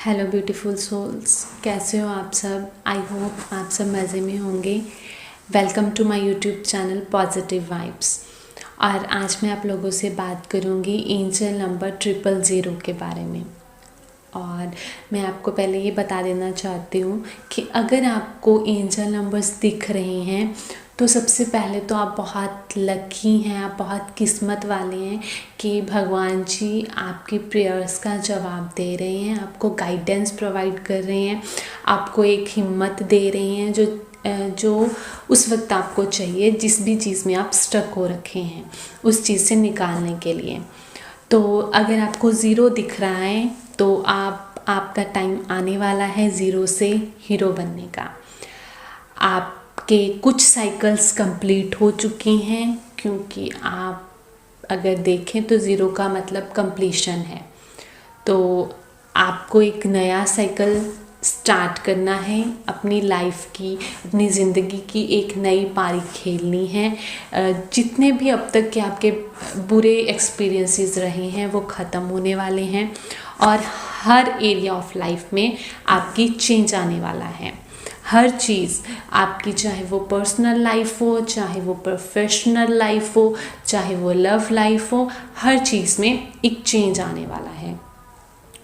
Hello beautiful souls, कैसे हो आप सब। आई होप आप सब मज़े में होंगे। Welcome to my YouTube channel positive vibes. और आज मैं आप लोगों से बात करूंगी एंजल नंबर 000 के बारे में। और मैं आपको पहले ये बता देना चाहती हूँ कि अगर आपको एंजल नंबर्स दिख रहे हैं तो सबसे पहले तो आप बहुत लकी हैं, आप बहुत किस्मत वाले हैं कि भगवान जी आपकी प्रेयर्स का जवाब दे रहे हैं, आपको गाइडेंस प्रोवाइड कर रहे हैं, आपको एक हिम्मत दे रहे हैं जो उस वक्त आपको चाहिए, जिस भी चीज़ में आप स्टक हो रखे हैं उस चीज़ से निकालने के लिए। तो अगर आपको ज़ीरो दिख रहा है तो आपका टाइम आने वाला है ज़ीरो से हीरो बनने का। आपके कुछ साइकिल्स कंप्लीट हो चुके हैं, क्योंकि आप अगर देखें तो ज़ीरो का मतलब कंप्लीशन है। तो आपको एक नया साइकिल स्टार्ट करना है, अपनी लाइफ की, अपनी ज़िंदगी की एक नई पारी खेलनी है। जितने भी अब तक के आपके बुरे एक्सपीरियंसेस रहे हैं वो ख़त्म होने वाले हैं और हर एरिया ऑफ लाइफ में आपकी चेंज आने वाला है। हर चीज़ आपकी, चाहे वो पर्सनल लाइफ हो, चाहे वो प्रोफेशनल लाइफ हो, चाहे वो लव लाइफ हो, हर चीज़ में एक चेंज आने वाला है।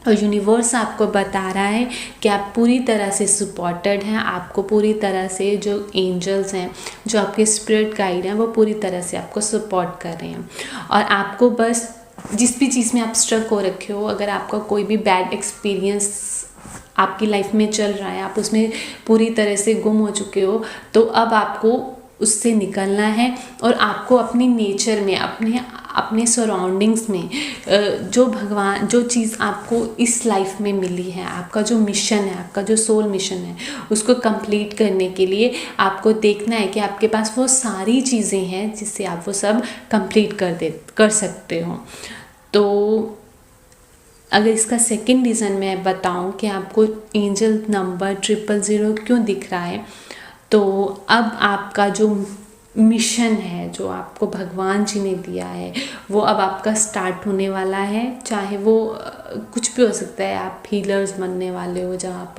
और यूनिवर्स आपको बता रहा है कि आप पूरी तरह से सपोर्टेड हैं। आपको पूरी तरह से जो एंजल्स हैं, जो आपके स्पिरिट गाइड हैं, वो पूरी तरह से आपको सपोर्ट कर रहे हैं। और आपको बस जिस भी चीज़ में आप स्ट्रक हो रखे हो, अगर आपका कोई भी बैड एक्सपीरियंस आपकी लाइफ में चल रहा है, आप उसमें पूरी तरह से गुम हो चुके हो, तो अब आपको उससे निकलना है और आपको अपनी नेचर में, अपने सराउंडिंग्स में जो चीज़ आपको इस लाइफ में मिली है, आपका जो मिशन है, आपका जो सोल मिशन है, उसको कंप्लीट करने के लिए आपको देखना है कि आपके पास वो सारी चीज़ें हैं जिससे आप वो सब कंप्लीट कर सकते हो। तो अगर इसका सेकंड रीज़न मैं बताऊं कि आपको एंजल नंबर 000 क्यों दिख रहा है, तो अब आपका जो मिशन है, जो आपको भगवान जी ने दिया है, वो अब आपका स्टार्ट होने वाला है। चाहे वो कुछ भी हो सकता है, आप हीलर्स बनने वाले हो, जहाँ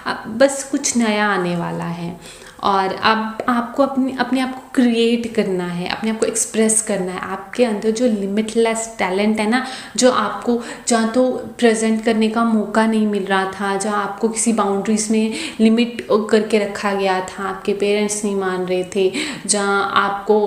आप बस कुछ नया आने वाला है। और अब आपको अपने आप को क्रिएट करना है, अपने आप को एक्सप्रेस करना है। आपके अंदर जो लिमिटलेस टैलेंट है ना, जो आपको जहाँ तो प्रेजेंट करने का मौका नहीं मिल रहा था, जहाँ आपको किसी बाउंड्रीज में लिमिट करके रखा गया था, आपके पेरेंट्स नहीं मान रहे थे, जहाँ आपको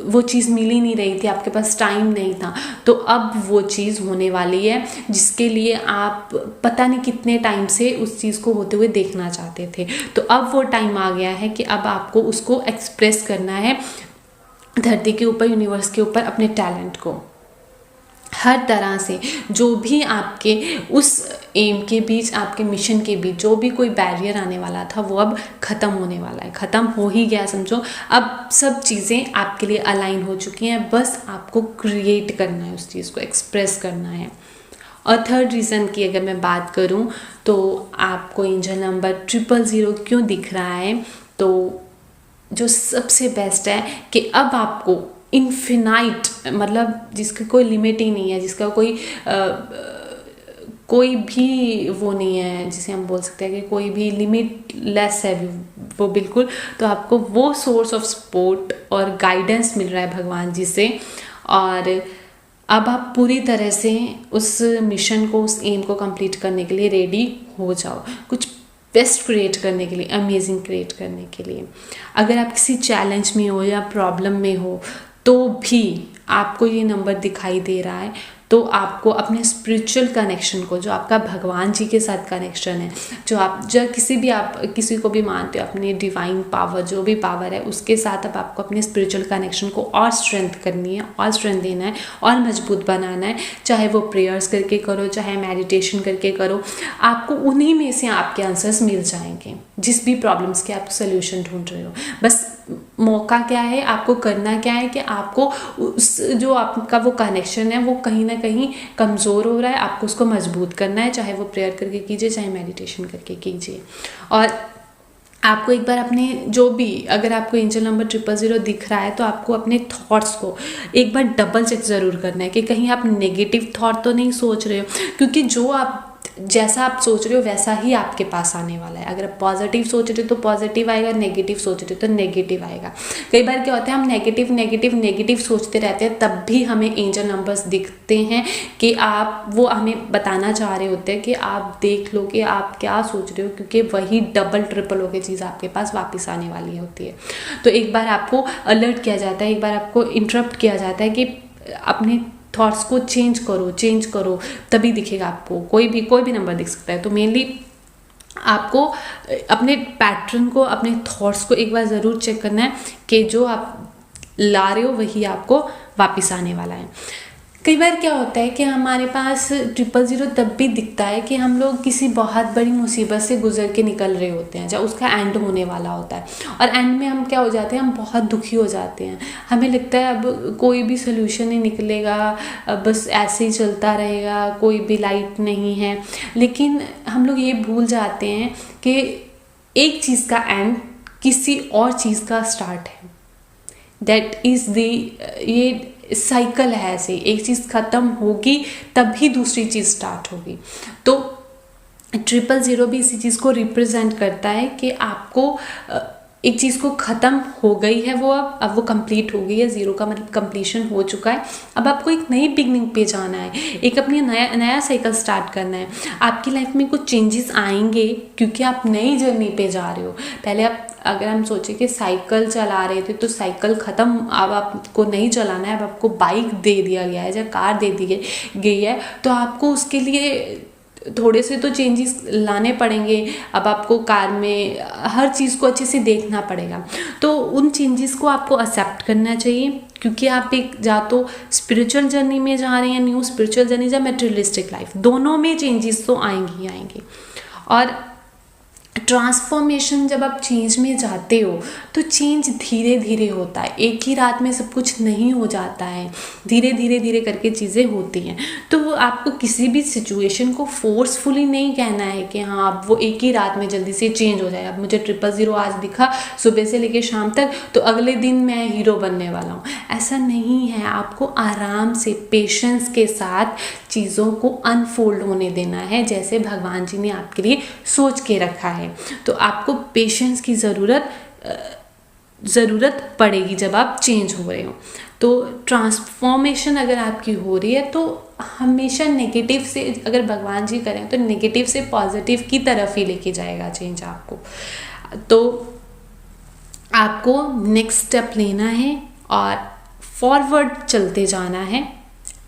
वो चीज़ मिल ही नहीं रही थी, आपके पास टाइम नहीं था, तो अब वो चीज़ होने वाली है जिसके लिए आप पता नहीं कितने टाइम से उस चीज़ को होते हुए देखना चाहते थे। तो अब वो टाइम आ गया है कि अब आपको उसको एक्सप्रेस करना है धरती के ऊपर, यूनिवर्स के ऊपर, अपने टैलेंट को हर तरह से। जो भी आपके उस एम के बीच, आपके मिशन के बीच जो भी कोई बैरियर आने वाला था, वो अब ख़त्म होने वाला है, ख़त्म हो ही गया समझो। अब सब चीज़ें आपके लिए अलाइन हो चुकी हैं, बस आपको क्रिएट करना है, उस चीज़ को एक्सप्रेस करना है। और थर्ड रीज़न की अगर मैं बात करूं तो आपको एंजल नंबर 000 क्यों दिख रहा है, तो जो सबसे बेस्ट है कि अब आपको इन्फिनाइट, मतलब जिसका कोई लिमिट ही नहीं है, जिसका कोई भी वो नहीं है, जिसे हम बोल सकते हैं कि कोई भी लिमिटलेस है वो बिल्कुल। तो आपको वो सोर्स ऑफ सपोर्ट और गाइडेंस मिल रहा है भगवान जी से। और अब आप पूरी तरह से उस मिशन को, उस एम को कंप्लीट करने के लिए रेडी हो जाओ, कुछ बेस्ट क्रिएट करने के लिए, अमेजिंग क्रिएट करने के लिए। अगर आप किसी चैलेंज में हो या प्रॉब्लम में हो तो भी आपको ये नंबर दिखाई दे रहा है, तो आपको अपने स्पिरिचुअल कनेक्शन को, जो आपका भगवान जी के साथ कनेक्शन है, जो आप किसी को भी मानते हो, अपनी डिवाइन पावर, जो भी पावर है उसके साथ अब आपको अपने स्पिरिचुअल कनेक्शन को और स्ट्रेंथ करनी है, और स्ट्रेंथ देना है, और मजबूत बनाना है। चाहे वो प्रेयर्स करके करो, चाहे मेडिटेशन करके करो, आपको उन्हीं में से आपके आंसर्स मिल जाएंगे, जिस भी प्रॉब्लम्स के आप सोल्यूशन ढूंढ रहे हो। बस मौका क्या है, आपको करना क्या है कि आपको उस जो आपका वो कनेक्शन है वो कहीं ना कहीं कमज़ोर हो रहा है, आपको उसको मजबूत करना है। चाहे वो प्रेयर करके कीजिए, चाहे मेडिटेशन करके कीजिए। और आपको एक बार अपने जो भी, अगर आपको एंजल नंबर 000 दिख रहा है तो आपको अपने थॉट्स को एक बार डबल चेक ज़रूर करना है कि कहीं आप नेगेटिव थॉट तो नहीं सोच रहे हो, क्योंकि जो आप जैसा आप सोच रहे हो वैसा ही आपके पास आने वाला है। अगर आप पॉजिटिव सोच रहे हो तो पॉजिटिव आएगा, नेगेटिव सोच रहे हो तो नेगेटिव आएगा। कई बार क्या होता है, हम नेगेटिव सोचते रहते हैं, तब भी हमें एंजल नंबर्स दिखते हैं कि वो हमें बताना चाह रहे होते हैं कि आप देख लो कि आप क्या सोच रहे हो, क्योंकि वही डबल ट्रिपल होकर चीज़ आपके पास वापस आने वाली होती है। तो एक बार आपको अलर्ट किया जाता है, एक बार आपको इंटरप्ट किया जाता है कि अपने थॉट्स को चेंज करो, तभी दिखेगा आपको। कोई भी नंबर दिख सकता है। तो मेनली आपको अपने पैटर्न को, अपने थॉट्स को एक बार ज़रूर चेक करना है कि जो आप ला रहे हो वही आपको वापस आने वाला है। कई बार क्या होता है कि हमारे पास 000 तब भी दिखता है कि हम लोग किसी बहुत बड़ी मुसीबत से गुजर के निकल रहे होते हैं, जब उसका एंड होने वाला होता है, और एंड में हम क्या हो जाते हैं, हम बहुत दुखी हो जाते हैं। हमें लगता है अब कोई भी सोल्यूशन नहीं निकलेगा, अब बस ऐसे ही चलता रहेगा, कोई भी लाइट नहीं है। लेकिन हम लोग ये भूल जाते हैं कि एक चीज़ का एंड किसी और चीज़ का स्टार्ट है। दैट इज़ ये साइकिल है। ऐसे एक चीज़ ख़त्म होगी तभी दूसरी चीज़ स्टार्ट होगी। तो 000 भी इसी चीज़ को रिप्रेजेंट करता है कि आपको एक चीज़ को ख़त्म हो गई है, वो अब वो कंप्लीट हो गई है। 0 का मतलब कंप्लीशन हो चुका है। अब आपको एक नई बिगनिंग पे जाना है, एक अपनी नया साइकिल स्टार्ट करना है। आपकी लाइफ में कुछ चेंजेस आएंगे क्योंकि आप नई जर्नी पे जा रहे हो। पहले आप, अगर हम सोचें कि साइकिल चला रहे थे तो साइकिल ख़त्म, अब आपको नहीं चलाना है, अब आपको बाइक दे दिया गया है या कार दे दी गई है, तो आपको उसके लिए थोड़े से तो चेंजेस लाने पड़ेंगे। अब आपको कार में हर चीज़ को अच्छे से देखना पड़ेगा। तो उन चेंजेस को आपको एक्सेप्ट करना चाहिए, क्योंकि आप एक या तो स्पिरिचुअल जर्नी में जा रहे हैं, न्यू स्पिरिचुअल जर्नी या मटेरियलिस्टिक लाइफ, दोनों में चेंजेस तो आएंगी ही आएंगे। और ट्रांसफॉर्मेशन, जब आप चेंज में जाते हो तो चेंज धीरे धीरे होता है, एक ही रात में सब कुछ नहीं हो जाता है, धीरे करके चीज़ें होती हैं। तो आपको किसी भी सिचुएशन को फोर्सफुली नहीं कहना है कि हाँ अब वो एक ही रात में जल्दी से चेंज हो जाए। अब मुझे 000 आज दिखा सुबह से लेकर शाम तक, तो अगले दिन मैं हीरो बनने वाला हूँ, ऐसा नहीं है। आपको आराम से, पेशेंस के साथ चीज़ों को अनफोल्ड होने देना है, जैसे भगवान जी ने आपके लिए सोच के रखा है। तो आपको पेशेंस की ज़रूरत पड़ेगी जब आप चेंज हो रहे हो। तो ट्रांसफॉर्मेशन अगर आपकी हो रही है तो हमेशा नेगेटिव से, अगर भगवान जी करें तो नेगेटिव से पॉजिटिव की तरफ ही लेके जाएगा चेंज आपको। तो आपको नेक्स्ट स्टेप लेना है और फॉरवर्ड चलते जाना है।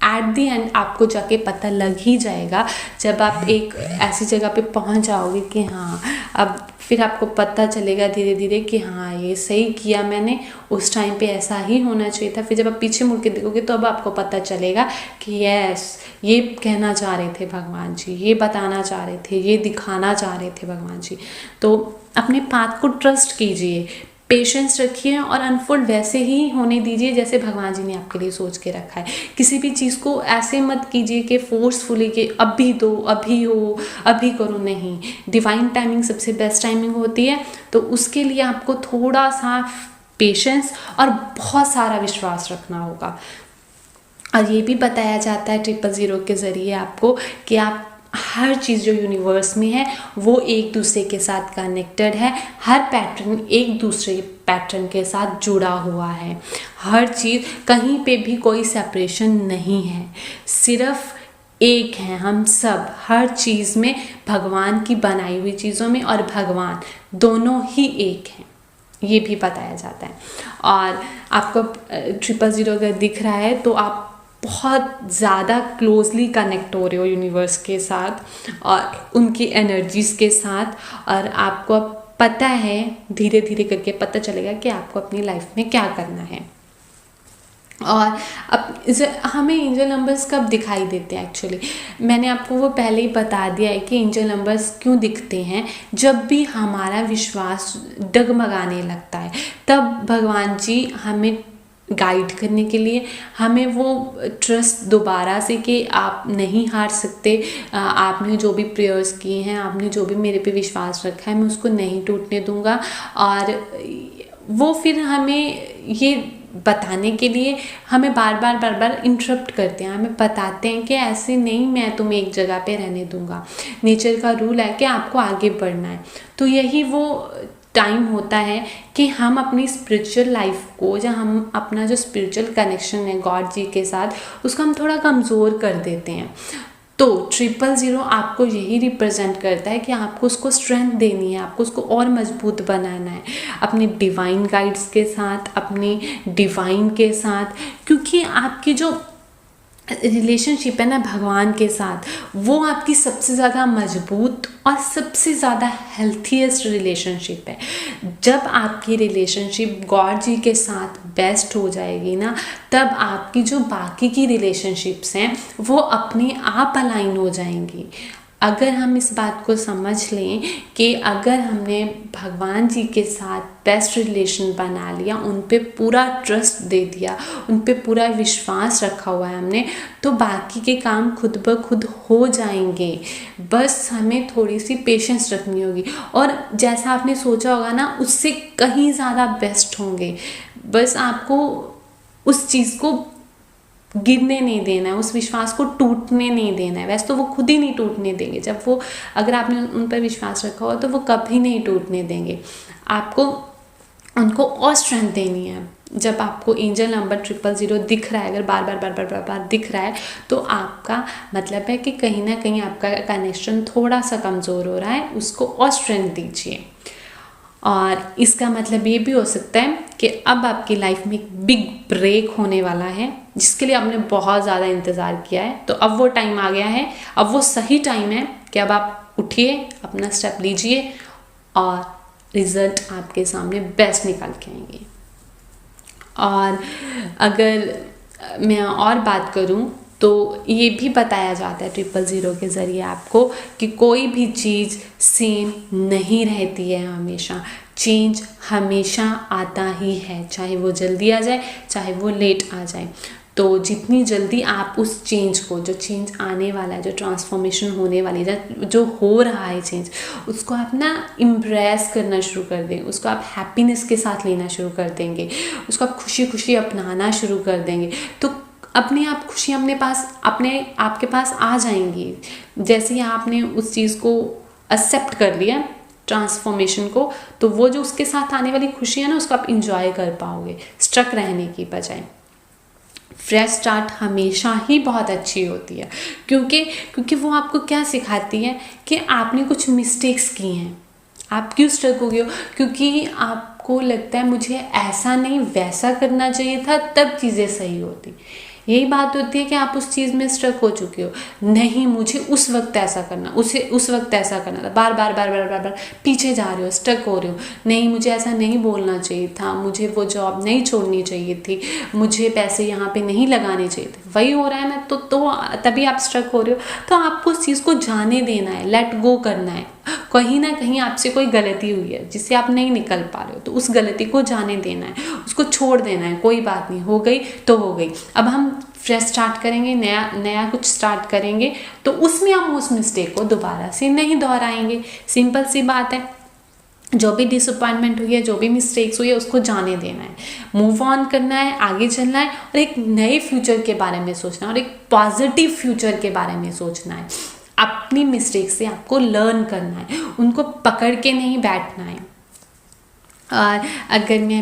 एट दी एंड आपको जाके पता लग ही जाएगा, जब आप एक ऐसी जगह पे पहुंच जाओगे कि हाँ, अब फिर आपको पता चलेगा धीरे धीरे कि हाँ ये सही किया मैंने, उस टाइम पे ऐसा ही होना चाहिए था। फिर जब आप पीछे मुड़ के देखोगे तो अब आपको पता चलेगा कि यस, ये कहना चाह रहे थे भगवान जी, ये बताना चाह रहे थे, ये दिखाना चाह रहे थे भगवान जी। तो अपने पाथ को ट्रस्ट कीजिए, पेशेंस रखिए और अनफोल्ड वैसे ही होने दीजिए जैसे भगवान जी ने आपके लिए सोच के रखा है। किसी भी चीज़ को ऐसे मत कीजिए कि फोर्सफुली कि अभी दो, अभी हो, अभी करो, नहीं। डिवाइन टाइमिंग सबसे बेस्ट टाइमिंग होती है। तो उसके लिए आपको थोड़ा सा पेशेंस और बहुत सारा विश्वास रखना होगा। और ये भी बताया जाता है 000 के ज़रिए आपको कि आप हर चीज़ जो यूनिवर्स में है वो एक दूसरे के साथ कनेक्टेड है। हर पैटर्न एक दूसरे पैटर्न के साथ जुड़ा हुआ है। हर चीज़, कहीं पे भी कोई सेपरेशन नहीं है, सिर्फ एक है हम सब, हर चीज़ में, भगवान की बनाई हुई चीज़ों में और भगवान, दोनों ही एक हैं, ये भी बताया जाता है। और आपको 000 अगर दिख रहा है तो आप बहुत ज़्यादा क्लोजली कनेक्ट हो रहे हो यूनिवर्स के साथ और उनकी एनर्जीज़ के साथ। और आपको अब पता है, धीरे धीरे करके पता चलेगा कि आपको अपनी लाइफ में क्या करना है। और अब हमें एंजल नंबर्स कब दिखाई देते हैं, एक्चुअली मैंने आपको वो पहले ही बता दिया है कि एंजल नंबर्स क्यों दिखते हैं। जब भी हमारा विश्वास डगमगाने लगता है तब भगवान जी हमें गाइड करने के लिए, हमें वो ट्रस्ट दोबारा से कि आप नहीं हार सकते, आपने जो भी प्रेयर्स किए हैं, आपने जो भी मेरे पे विश्वास रखा है, मैं उसको नहीं टूटने दूंगा। और वो फिर हमें ये बताने के लिए हमें बार बार इंटरप्ट करते हैं, हमें बताते हैं कि ऐसे नहीं मैं तुम्हें एक जगह पे रहने दूंगा, नेचर का रूल है कि आपको आगे बढ़ना है। तो यही वो टाइम होता है कि हम अपनी स्पिरिचुअल लाइफ को, या हम अपना जो स्पिरिचुअल कनेक्शन है गॉड जी के साथ, उसको हम थोड़ा कमज़ोर कर देते हैं। तो 000 आपको यही रिप्रेजेंट करता है कि आपको उसको स्ट्रेंथ देनी है, आपको उसको और मजबूत बनाना है अपने डिवाइन गाइड्स के साथ, अपनी डिवाइन के साथ, क्योंकि आपकी जो रिलेशनशिप है ना भगवान के साथ, वो आपकी सबसे ज़्यादा मजबूत और सबसे ज़्यादा हेल्थीएस्ट रिलेशनशिप है। जब आपकी रिलेशनशिप गॉड जी के साथ बेस्ट हो जाएगी ना, तब आपकी जो बाकी की रिलेशनशिप्स हैं वो अपने आप अलाइन हो जाएंगी। अगर हम इस बात को समझ लें कि अगर हमने भगवान जी के साथ बेस्ट रिलेशन बना लिया, उन पे पूरा ट्रस्ट दे दिया, उन पे पूरा विश्वास रखा हुआ है हमने, तो बाकी के काम खुद ब खुद हो जाएंगे। बस हमें थोड़ी सी पेशेंस रखनी होगी, और जैसा आपने सोचा होगा ना, उससे कहीं ज़्यादा बेस्ट होंगे। बस आपको उस चीज़ को गिरने नहीं देना है, उस विश्वास को टूटने नहीं देना है। वैसे तो वो खुद ही नहीं टूटने देंगे, जब वो, अगर आपने उन पर विश्वास रखा हो तो वो कभी नहीं टूटने देंगे। आपको उनको और स्ट्रेंथ देनी है। जब आपको एंजल नंबर 000 दिख रहा है, अगर बार बार दिख रहा है, तो आपका मतलब है कि कहीं ना कहीं आपका कनेक्शन थोड़ा सा कमज़ोर हो रहा है, उसको और स्ट्रेंथ दीजिए। और इसका मतलब ये भी हो सकता है कि अब आपकी लाइफ में एक बिग ब्रेक होने वाला है, जिसके लिए आपने बहुत ज़्यादा इंतज़ार किया है। तो अब वो टाइम आ गया है, अब वो सही टाइम है कि अब आप उठिए, अपना स्टेप लीजिए, और रिज़ल्ट आपके सामने बेस्ट निकल के आएंगे। और अगर मैं और बात करूं तो ये भी बताया जाता है 000 के ज़रिए आपको कि कोई भी चीज़ सेम नहीं रहती है हमेशा। चेंज हमेशा आता ही है, चाहे वो जल्दी आ जाए चाहे वो लेट आ जाए। तो जितनी जल्दी आप उस चेंज को, जो चेंज आने वाला है, जो ट्रांसफॉर्मेशन होने वाली है, जो हो रहा है चेंज, उसको आप ना इम्प्रेस करना शुरू कर दें, उसको आप हैप्पीनेस के साथ लेना शुरू कर देंगे, उसको आप खुशी खुशी अपनाना शुरू कर देंगे, तो अपने आप खुशी अपने पास, अपने आपके पास आ जाएंगी। जैसे ही आपने उस चीज़ को एक्सेप्ट कर लिया, ट्रांसफॉर्मेशन को, तो वो जो उसके साथ आने वाली खुशी है ना, उसको आप इंजॉय कर पाओगे स्ट्रक रहने की बजाय। फ्रेश स्टार्ट हमेशा ही बहुत अच्छी होती है, क्योंकि वो आपको क्या सिखाती है कि आपने कुछ मिस्टेक्स की हैं। आप क्यों स्ट्रक हो गए हो? क्योंकि आपको लगता है मुझे ऐसा नहीं वैसा करना चाहिए था, तब चीज़ें सही होती। यही बात होती है कि आप उस चीज़ में स्ट्रक हो चुके हो, नहीं मुझे उस वक्त ऐसा करना, उस वक्त ऐसा करना था, बार बार पीछे जा रहे हो, स्ट्रक हो रहे हो, नहीं मुझे ऐसा नहीं बोलना चाहिए था, मुझे वो जॉब नहीं छोड़नी चाहिए थी, मुझे पैसे यहाँ पे नहीं लगाने चाहिए थे, वही हो रहा है ना, तो तभी आप स्ट्रक हो रहे हो। तो आपको उस चीज़ को जाने देना है, लेट गो करना है। कहीं ना कहीं आपसे कोई गलती हुई है जिससे आप नहीं निकल पा रहे हो, तो उस गलती को जाने देना है, उसको छोड़ देना है, कोई बात नहीं, हो गई तो हो गई। अब हम फ्रेश स्टार्ट करेंगे, नया कुछ स्टार्ट करेंगे, तो उसमें हम उस मिस्टेक को दोबारा से नहीं दोहराएंगे। सिंपल सी बात है। जो भी डिसअपॉइंटमेंट हुई है, जो भी मिस्टेक्स हुई है, उसको जाने देना है, मूव ऑन करना है, आगे चलना है, और एक नए फ्यूचर के बारे में सोचना है, और एक पॉजिटिव फ्यूचर के बारे में सोचना है। अपनी मिस्टेक से आपको लर्न करना है, उनको पकड़ के नहीं बैठना है। और अगर मैं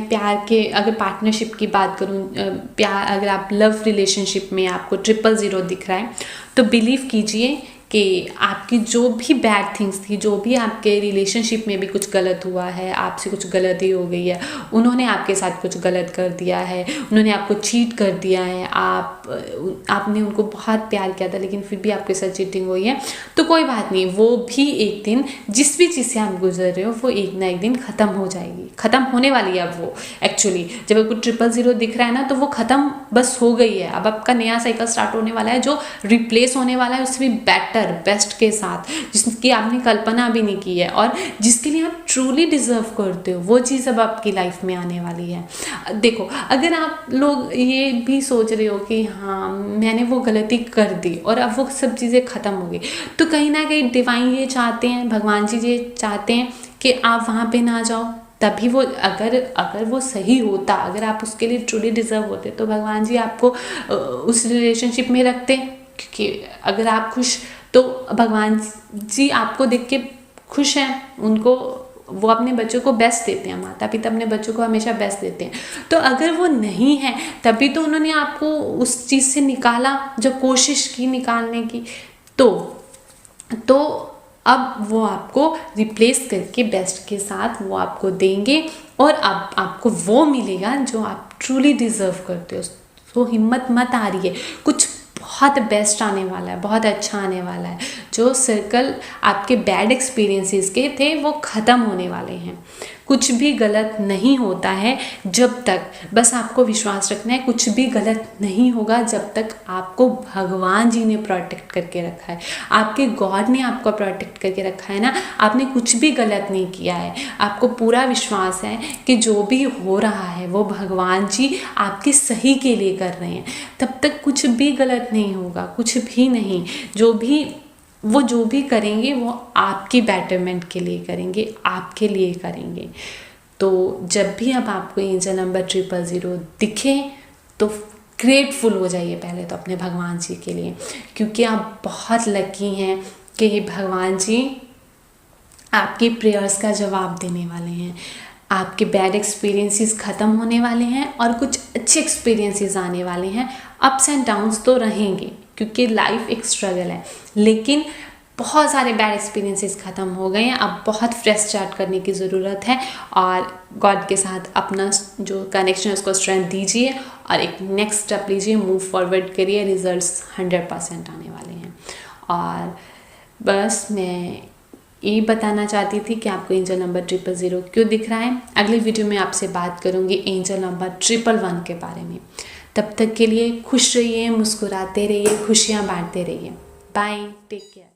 अगर पार्टनरशिप की बात करूं, अगर आप लव रिलेशनशिप में आपको 000 दिख रहा है, तो बिलीव कीजिए कि आपकी जो भी बैड थिंग्स थी, जो भी आपके रिलेशनशिप में भी कुछ गलत हुआ है, आपसे कुछ गलती हो गई है, उन्होंने आपके साथ कुछ गलत कर दिया है, उन्होंने आपको चीट कर दिया है, आपने उनको बहुत प्यार किया था लेकिन फिर भी आपके साथ चीटिंग हुई है, तो कोई बात नहीं, वो भी एक दिन, जिस भी चीज़ से आप गुजर रहे हो, वो एक ना एक दिन ख़त्म हो जाएगी, ख़त्म होने वाली है। अब वो एक्चुअली जब आपको 000 दिख रहा है ना, तो वो ख़त्म बस हो गई है। अब आपका नया साइकिल स्टार्ट होने वाला है, जो रिप्लेस होने वाला है उससे भी बेटर, बेस्ट के साथ, जिसकी आपने कल्पना भी नहीं की है, और जिसके लिए आप ट्रूली डिजर्व करते हो, वो चीज़ अब आपकी लाइफ में आने वाली है। देखो, अगर आप लोग ये भी सोच रहे हो कि हाँ मैंने वो गलती कर दी और अब वो सब चीज़ें ख़त्म हो गई, तो कहीं ना कहीं डिवाइन ये चाहते हैं, भगवान जी ये चाहते हैं कि आप वहाँ पे ना जाओ, तभी वो अगर वो सही होता, अगर आप उसके लिए ट्रूली डिज़र्व होते, तो भगवान जी आपको उस रिलेशनशिप में रखते। क्योंकि अगर आप खुश, तो भगवान जी आपको देख के खुश हैं, उनको, वो अपने बच्चों को बेस्ट देते हैं, माता पिता अपने बच्चों को हमेशा बेस्ट देते हैं। तो अगर वो नहीं है, तभी तो उन्होंने आपको उस चीज़ से निकाला, जब कोशिश की निकालने की। तो अब वो आपको रिप्लेस करके बेस्ट के साथ वो आपको देंगे, और अब आपको वो मिलेगा जो आप ट्रूली डिज़र्व करते हो। तो हिम्मत मत हारिए, कुछ बहुत बेस्ट आने वाला है, बहुत अच्छा आने वाला है। जो सर्कल आपके बैड एक्सपीरियंसेस के थे वो ख़त्म होने वाले हैं। कुछ भी गलत नहीं होता है जब तक, बस आपको विश्वास रखना है, कुछ भी गलत नहीं होगा जब तक आपको भगवान जी ने प्रोटेक्ट करके रखा है, आपके गॉड ने आपको प्रोटेक्ट करके रखा है ना। आपने कुछ भी गलत नहीं किया है, आपको पूरा विश्वास है कि जो भी हो रहा है वो भगवान जी आपके सही के लिए कर रहे हैं। तब तक कुछ भी गलत नहीं होगा, कुछ भी नहीं। जो भी करेंगे वो आपकी बेटरमेंट के लिए करेंगे, आपके लिए करेंगे। तो जब भी अब आपको एंजल नंबर 000 दिखे तो ग्रेटफुल हो जाइए पहले तो अपने भगवान जी के लिए, क्योंकि आप बहुत लकी हैं कि भगवान जी आपकी प्रेयर्स का जवाब देने वाले हैं। आपके बैड एक्सपीरियंसेस ख़त्म होने वाले हैं और कुछ अच्छे एक्सपीरियंसेस आने वाले हैं। अप्स एंड डाउन्स तो रहेंगे, क्योंकि लाइफ एक स्ट्रगल है, लेकिन बहुत सारे बैड एक्सपीरियंसेस ख़त्म हो गए हैं। अब बहुत फ्रेश स्टार्ट करने की ज़रूरत है, और गॉड के साथ अपना जो कनेक्शन है उसको स्ट्रेंथ दीजिए और एक नेक्स्ट स्टेप लीजिए, मूव फॉरवर्ड करिए। रिजल्ट्स 100% आने वाले हैं। और बस मैं ये बताना चाहती थी कि आपको एंजल नंबर 000 क्यों दिख रहा है। अगली वीडियो में आपसे बात करूँगी एंजल नंबर 111 के बारे में। तब तक के लिए खुश रहिए, मुस्कुराते रहिए, खुशियाँ बांटते रहिए। Bye, take care.